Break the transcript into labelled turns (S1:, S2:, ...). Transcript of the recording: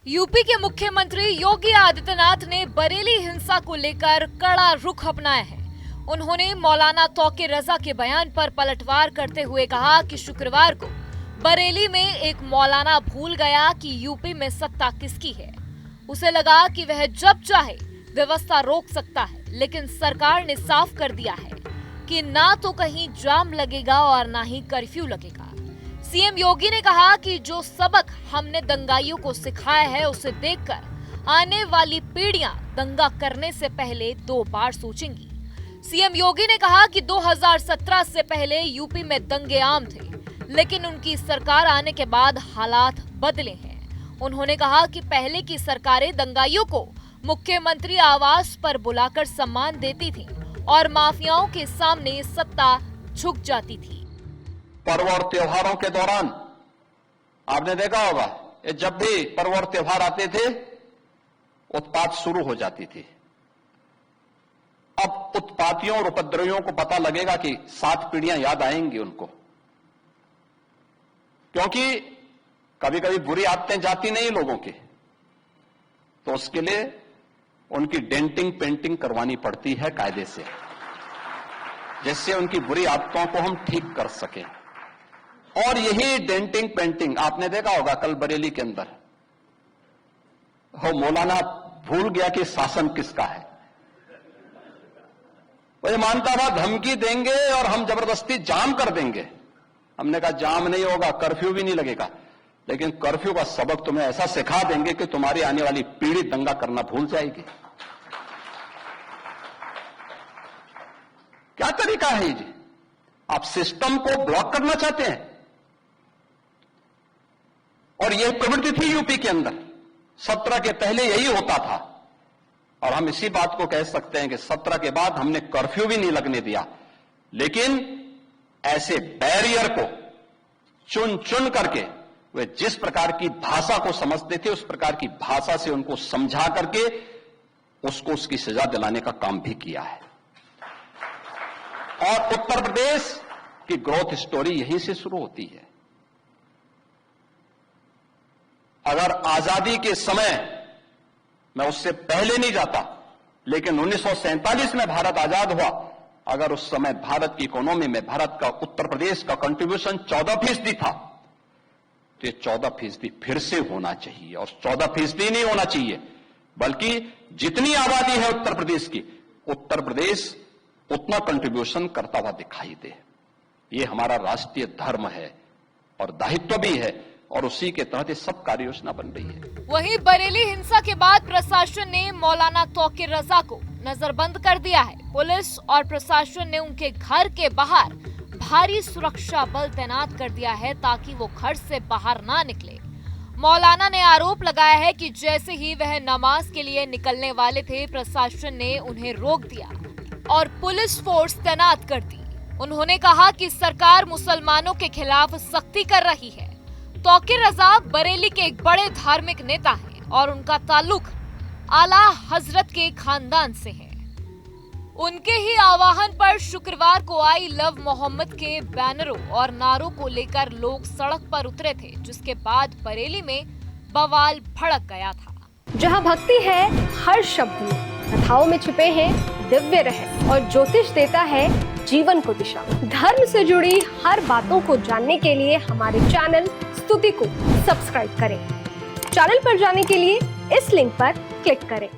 S1: UP के मुख्यमंत्री योगी आदित्यनाथ ने बरेली हिंसा को लेकर कड़ा रुख अपनाया है। उन्होंने मौलाना तौकीर रजा के बयान पर पलटवार करते हुए कहा कि शुक्रवार को बरेली में एक मौलाना भूल गया कि यूपी में सत्ता किसकी है। उसे लगा कि वह जब चाहे व्यवस्था रोक सकता है, लेकिन सरकार ने साफ कर दिया है कि ना तो कहीं जाम लगेगा और ना ही कर्फ्यू लगेगा। सीएम योगी ने कहा कि जो सबक हमने दंगाइयों को सिखाया है, उसे देखकर आने वाली पीढ़ियां दंगा करने से पहले 2 बार सोचेंगी। सीएम योगी ने कहा कि 2017 से पहले यूपी में दंगे आम थे, लेकिन उनकी सरकार आने के बाद हालात बदले हैं। उन्होंने कहा कि पहले की सरकारें दंगाइयों को मुख्यमंत्री आवास पर बुलाकर सम्मान देती थीं और माफियाओं के सामने सत्ता झुक जाती थी।
S2: पर्व और त्योहारों के दौरान आपने देखा होगा, ये जब भी पर्व और त्योहार आते थे, उत्पात शुरू हो जाती थी। अब उत्पातियों और उपद्रवियों को पता लगेगा कि 7 पीढ़ियां याद आएंगी उनको, क्योंकि कभी कभी बुरी आदतें जाती नहीं लोगों की, तो उसके लिए उनकी डेंटिंग पेंटिंग करवानी पड़ती है कायदे से, जिससे उनकी बुरी आदतों को हम ठीक कर सकें। और यही डेंटिंग पेंटिंग आपने देखा होगा, कल बरेली के अंदर वो मौलाना भूल गया कि शासन किसका है। वो ये मानता था धमकी देंगे और हम जबरदस्ती जाम कर देंगे। हमने कहा जाम नहीं होगा, कर्फ्यू भी नहीं लगेगा, लेकिन कर्फ्यू का सबक तुम्हें ऐसा सिखा देंगे कि तुम्हारी आने वाली पीढ़ी दंगा करना भूल जाएगी। क्या तरीका है जी? आप सिस्टम को ब्लॉक करना चाहते हैं, और यह प्रवृत्ति थी यूपी के अंदर। 17 के पहले यही होता था, और हम इसी बात को कह सकते हैं कि 17 के बाद हमने कर्फ्यू भी नहीं लगने दिया, लेकिन ऐसे बैरियर को चुन चुन करके वे जिस प्रकार की भाषा को समझते थे, उस प्रकार की भाषा से उनको समझा करके उसको उसकी सजा दिलाने का काम भी किया है। और उत्तर प्रदेश की ग्रोथ स्टोरी यहीं से शुरू होती है। अगर आजादी के समय, मैं उससे पहले नहीं जाता, लेकिन 1947 में भारत आजाद हुआ, अगर उस समय भारत की इकोनॉमी में भारत का, उत्तर प्रदेश का कंट्रीब्यूशन 14% था, तो ये 14% फिर से होना चाहिए। और 14% नहीं होना चाहिए, बल्कि जितनी आबादी है उत्तर प्रदेश की, उत्तर प्रदेश उतना कंट्रीब्यूशन करता हुआ दिखाई दे। ये हमारा राष्ट्रीय धर्म है और दायित्व भी है, और उसी के तहत सब कार्य योजना बन रही है।
S1: वहीं बरेली हिंसा के बाद प्रशासन ने मौलाना तौकीर रजा को नजरबंद कर दिया है। पुलिस और प्रशासन ने उनके घर के बाहर भारी सुरक्षा बल तैनात कर दिया है, ताकि वो घर से बाहर ना निकले। मौलाना ने आरोप लगाया है कि जैसे ही वह नमाज के लिए निकलने वाले थे, प्रशासन ने उन्हें रोक दिया और पुलिस फोर्स तैनात कर दी। उन्होंने कहा कि सरकार मुसलमानों के खिलाफ सख्ती कर रही है। तौकीर रजा बरेली के एक बड़े धार्मिक नेता हैं और उनका ताल्लुक आला हजरत के खानदान से है। उनके ही आह्वान पर शुक्रवार को आई लव मोहम्मद के बैनरों और नारों को लेकर लोग सड़क पर उतरे थे, जिसके बाद बरेली में बवाल भड़क गया था।
S3: जहां भक्ति है हर शब्द में, कथाओं में छिपे हैं दिव्य रहस्य, और ज्योतिष देता है जीवन को दिशा। धर्म से जुड़ी हर बातों को जानने के लिए हमारे चैनल स्तुति को सब्सक्राइब करें। चैनल पर जाने के लिए इस लिंक पर क्लिक करें।